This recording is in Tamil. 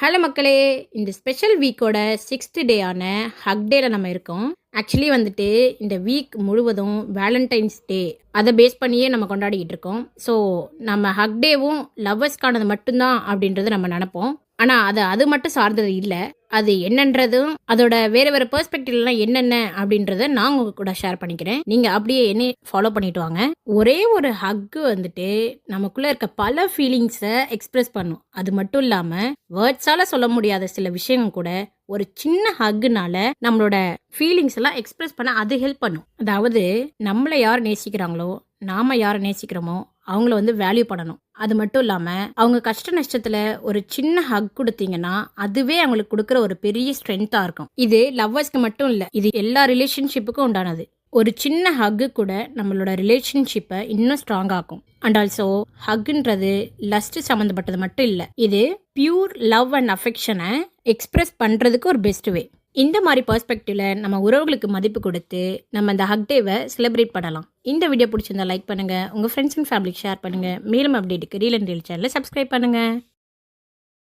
ஹலோ மக்களே, இந்த ஸ்பெஷல் வீக்கோட 6th டேயான ஹக் டேல நம்ம இருக்கோம். ஆக்சுவலி வந்துட்டு இந்த வீக் முழுவதும் வேலண்டைன்ஸ் டே அதை பேஸ் பண்ணியே நம்ம கொண்டாடிக்கிட்டு இருக்கோம். ஸோ நம்ம ஹக் டேவும் லவ்வர்ஸ்க்கானது மட்டும்தான் அப்படின்றது நம்ம நினைப்போம். ஆனால் அது மட்டும் சார்ந்தது இல்லை. அது என்னன்றதும் அதோட வேற வேற பெர்ஸ்பெக்டிவ்லாம் என்னென்ன அப்படின்றத நான் உங்க கூட ஷேர் பண்ணிக்கிறேன். நீங்க அப்படியே என்ன ஃபாலோ பண்ணிட்டு வாங்க. ஒரே ஒரு ஹக் வந்துட்டு நமக்குள்ள இருக்க பல ஃபீலிங்ஸை எக்ஸ்பிரஸ் பண்ணும். அது மட்டும் இல்லாம வேர்ட்ஸால சொல்ல முடியாத சில விஷயங்கள் கூட ஒரு சின்ன ஹக்குனால நம்மளோட ஃபீலிங்ஸ் எல்லாம் எக்ஸ்பிரஸ் பண்ண அது ஹெல்ப் பண்ணும். அதாவது நம்மளை யார் நேசிக்கிறாங்களோ, நாம யாரை நேசிக்கிறோமோ அவங்கள வேல்யூ பண்ணணும். அது மட்டும் இல்லாம அவங்க கஷ்ட நஷ்டத்துல ஒரு சின்ன ஹக் கொடுத்தீங்கன்னா அதுவே அவங்களுக்கு கொடுக்குற ஒரு பெரிய ஸ்ட்ரென்த்தா இருக்கும். இது லவ்வர்ஸ்க்கு மட்டும் இல்ல, இது எல்லா ரிலேஷன்ஷிப்புக்கும் உண்டானது. ஒரு சின்ன ஹக்கு கூட நம்மளோட ரிலேஷன்ஷிப்பை இன்னும் ஸ்ட்ராங் ஆக்கும். அண்ட் ஆல்சோ ஹக்குன்றது லஸ்ட் சம்மந்தப்பட்டது மட்டும் இல்லை, இது பியூர் லவ் அண்ட் அஃபெக்ஷனை எக்ஸ்பிரஸ் பண்ணுறதுக்கு ஒரு பெஸ்ட் வே. இந்த மாதிரி பெர்ஸ்பெக்டிவ்ல நம்ம உறவுகளுக்கு மதிப்பு கொடுத்து நம்ம இந்த ஹக் டேவை செலிப்ரேட் பண்ணலாம். இந்த வீடியோ பிடிச்சிருந்தா லைக் பண்ணுங்க, உங்க ஃப்ரெண்ட்ஸ் அண்ட் ஃபேமிலிக்கு ஷேர் பண்ணுங்க. மேலும் அப்டேட்டுக்கு ரீல் அண்ட் ரீல் சேனலை சப்ஸ்கிரைப் பண்ணுங்க.